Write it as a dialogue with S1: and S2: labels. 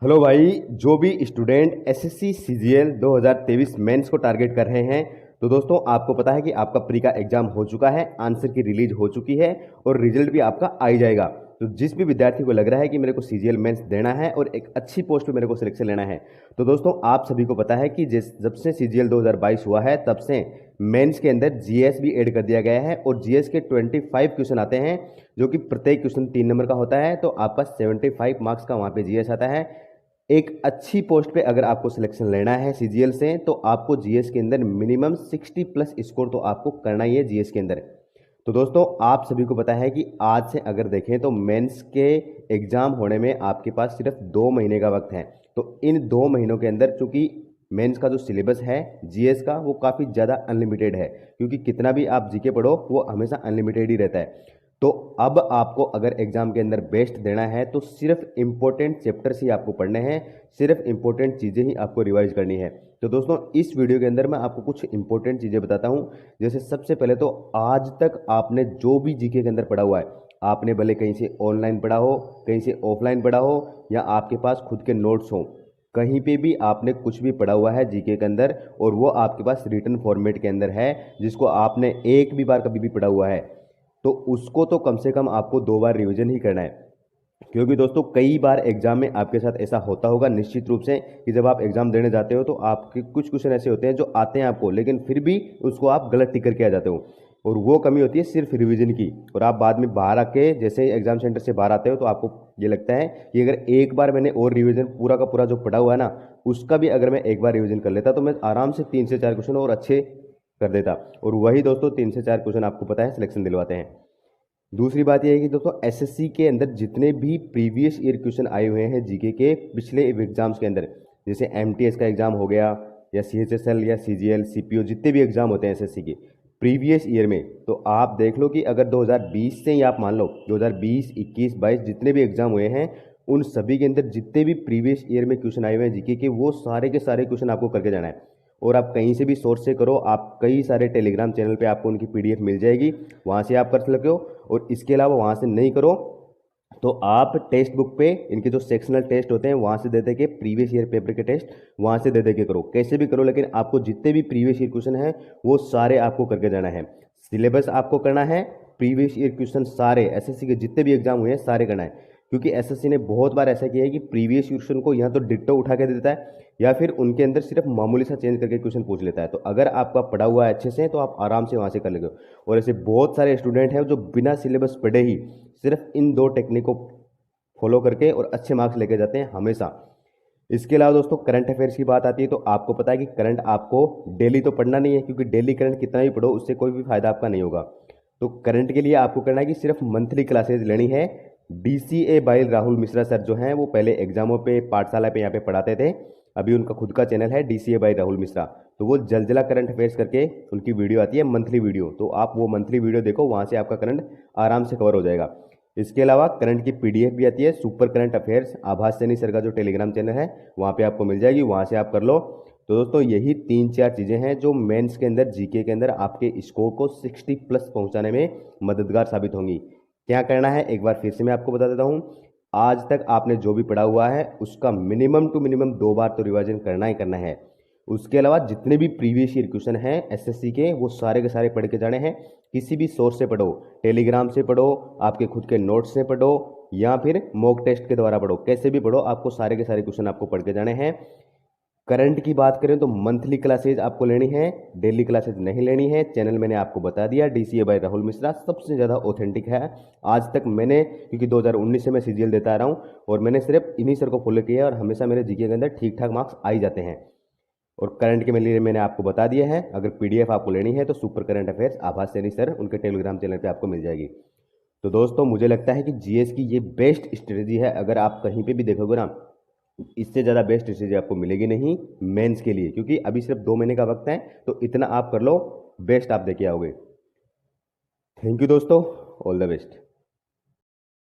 S1: Hello भाई। जो भी स्टूडेंट एसएससी सीजीएल 2023 मेंस को टारगेट कर रहे हैं, तो दोस्तों आपको पता है कि आपका प्री का एग्जाम हो चुका है, आंसर की रिलीज हो चुकी है और रिजल्ट भी आपका आ ही जाएगा। तो जिस भी विद्यार्थी को लग रहा है कि मेरे को सीजीएल मेंस देना है और एक अच्छी पोस्ट पे मेरे को सिलेक्शन लेना है, तो दोस्तों आप सभी को पता है कि जब से सीजीएल 2022 हुआ है तब से मेंस के अंदर जीएस भी ऐड कर दिया गया है और जीएस के 25 क्वेश्चन आते हैं, जो कि प्रत्येक क्वेश्चन 3 नंबर का होता है। तो आपका 75 मार्क्स का वहाँ पे जीएस आता है। एक अच्छी पोस्ट पे अगर आपको सिलेक्शन लेना है सीजीएल से, तो आपको जीएस के अंदर मिनिमम 60 प्लस स्कोर तो आपको करना ही है जीएस के अंदर। तो दोस्तों आप सभी को पता है कि आज से अगर देखें तो मेंस के एग्जाम होने में आपके पास सिर्फ 2 महीने का वक्त है। तो इन 2 महीनों के अंदर चूंकि मेंस का जो सिलेबस है जीएस का वो काफ़ी ज़्यादा अनलिमिटेड है, क्योंकि कितना भी आप जीके पढ़ो वो हमेशा अनलिमिटेड ही रहता है। तो अब आपको अगर एग्जाम के अंदर बेस्ट देना है तो सिर्फ इंपॉर्टेंट चैप्टर्स ही आपको पढ़ने हैं, सिर्फ इंपॉर्टेंट चीज़ें ही आपको रिवाइज करनी है। तो दोस्तों इस वीडियो के अंदर मैं आपको कुछ इंपॉर्टेंट चीज़ें बताता हूं। जैसे सबसे पहले तो आज तक आपने जो भी जीके के अंदर पढ़ा हुआ है, आपने भले कहीं से ऑनलाइन पढ़ा हो, कहीं से ऑफलाइन पढ़ा हो, या आपके पास खुद के नोट्स हो, कहीं पे भी आपने कुछ भी पढ़ा हुआ है जीके के अंदर और वो आपके पास रिटन फॉर्मेट के अंदर है, जिसको आपने एक भी बार कभी भी पढ़ा हुआ है, तो उसको तो कम से कम आपको 2 बार रिवीजन ही करना है। क्योंकि दोस्तों कई बार एग्जाम में आपके साथ ऐसा होता होगा निश्चित रूप से कि जब आप एग्जाम देने जाते हो तो आपके कुछ क्वेश्चन ऐसे होते हैं जो आते हैं आपको, लेकिन फिर भी उसको आप गलत टिक करके आ जाते हो, और वो कमी होती है सिर्फ रिवीजन की। और आप बाद में बाहर आके जैसे ही एग्जाम सेंटर से बाहर आते हो तो आपको ये लगता है कि अगर एक बार मैंने और रिवीजन पूरा का पूरा जो पढ़ा हुआ है ना, उसका भी अगर मैं एक बार रिवीजन कर लेता तो मैं आराम से 3 से 4 क्वेश्चन और अच्छे कर देता। और वही दोस्तों 3 से 4 क्वेश्चन आपको पता है सिलेक्शन दिलवाते हैं। दूसरी बात यह है कि दोस्तों एसएससी के अंदर जितने भी प्रीवियस ईयर क्वेश्चन आए हुए हैं जीके के पिछले एग्जाम्स के अंदर, जैसे एमटीएस का एग्जाम हो गया या सीएचएसएल या सीजीएल सीपीओ, जितने भी एग्जाम होते हैं एसएससी के प्रीवियस ईयर में, तो आप देख लो कि अगर 2020 से ही आप मान लो 2020, 21, 22 जितने भी एग्जाम हुए हैं, उन सभी के अंदर जितने भी प्रीवियस ईयर में क्वेश्चन आए हुए हैं जीके के, वो सारे के सारे क्वेश्चन आपको करके जाना है। और आप कहीं से भी सोर्स से करो, आप कई सारे टेलीग्राम चैनल पे आपको उनकी पीडीएफ मिल जाएगी, वहाँ से आप कर सकते हो। और इसके अलावा वहाँ से नहीं करो तो आप टेक्स्ट बुक पे इनके जो सेक्शनल टेस्ट होते हैं वहाँ से दे दे के, प्रीवियस ईयर पेपर के टेस्ट वहाँ से दे दे के करो, कैसे भी करो, लेकिन आपको जितने भी प्रीवियस ईयर क्वेश्चन हैं वो सारे आपको करके जाना है। सिलेबस आपको करना है, प्रीवियस ईयर क्वेश्चन सारे एसएससी के जितने भी एग्जाम हुए हैं सारे करना है। क्योंकि एसएससी ने बहुत बार ऐसा किया है कि प्रीवियस क्वेश्चन को यहाँ तो डिट्टो उठा के दे देता है, या फिर उनके अंदर सिर्फ मामूली सा चेंज करके क्वेश्चन पूछ लेता है। तो अगर आपका पढ़ा हुआ है अच्छे से तो आप आराम से वहाँ से कर लेंगे। और ऐसे बहुत सारे स्टूडेंट हैं जो बिना सिलेबस पढ़े ही सिर्फ इन 2 टेक्निक को फॉलो करके और अच्छे मार्क्स लेके जाते हैं हमेशा। इसके अलावा दोस्तों करंट अफेयर्स की बात आती है, तो आपको पता है कि करंट आपको डेली तो पढ़ना नहीं है, क्योंकि डेली करंट कितना भी पढ़ो उससे कोई भी फायदा आपका नहीं होगा। तो करंट के लिए आपको करना है कि सिर्फ मंथली क्लासेज लेनी है। DCA by Rahul Mishra sir जो हैं वो पहले एग्जामों पे पाठशाला पे यहाँ पे पढ़ाते थे, अभी उनका खुद का चैनल है डीसीए बाई राहुल मिश्रा, तो वो जलजला करंट अफेयर्स करके उनकी वीडियो आती है मंथली वीडियो, तो आप वो मंथली वीडियो देखो, वहाँ से आपका करंट आराम से कवर हो जाएगा। इसके अलावा करंट की पीडीएफ भी आती है, सुपर करंट अफेयर्स, आभास सैनी सर का जो टेलीग्राम चैनल है वहाँ पे आपको मिल जाएगी, वहाँ से आप कर लो। तो दोस्तों यही 3-4 चीज़ें हैं जो मेंस के अंदर जीके के अंदर आपके स्कोर को 60 प्लस पहुँचाने में मददगार साबित होंगी। क्या करना है एक बार फिर से मैं आपको बता देता हूँ। आज तक आपने जो भी पढ़ा हुआ है उसका मिनिमम टू मिनिमम 2 बार तो रिवाइजन करना ही करना है। उसके अलावा जितने भी प्रीवियस ईयर क्वेश्चन हैं एसएससी के वो सारे के सारे पढ़ के जाने हैं। किसी भी सोर्स से पढ़ो, टेलीग्राम से पढ़ो, आपके खुद के नोट्स से पढ़ो, या फिर मॉक टेस्ट के द्वारा पढ़ो, कैसे भी पढ़ो, आपको सारे के सारे क्वेश्चन आपको पढ़ के जाने हैं। करंट की बात करें तो मंथली क्लासेज आपको लेनी है, डेली क्लासेज नहीं लेनी है। चैनल मैंने आपको बता दिया, डीसीए बाय राहुल मिश्रा सबसे ज़्यादा ऑथेंटिक है आज तक। मैंने क्योंकि 2019 से मैं सीजीएल देता आ रहा हूँ और मैंने सिर्फ इन्हीं सर को फॉलो किया है और हमेशा मेरे जीके के अंदर ठीक ठाक मार्क्स आ ही जाते हैं। और करंट के लिए मैंने आपको बता दिया है, अगर पीडीएफ आपको लेनी है तो सुपर करंट अफेयर्स आभास सैनी सर उनके टेलीग्राम चैनल पे आपको मिल जाएगी। तो दोस्तों मुझे लगता है कि जीएस की ये बेस्ट स्ट्रेटजी है, अगर आप कहीं पे भी देखोगे ना, इससे ज़्यादा बेस्ट स्ट्रेटजी आपको मिलेगी नहीं मेंस के लिए, क्योंकि अभी सिर्फ 2 महीने का वक्त है, तो इतना आप कर लो, बेस्ट आप देके आओगे। थैंक यू दोस्तों, ऑल द बेस्ट।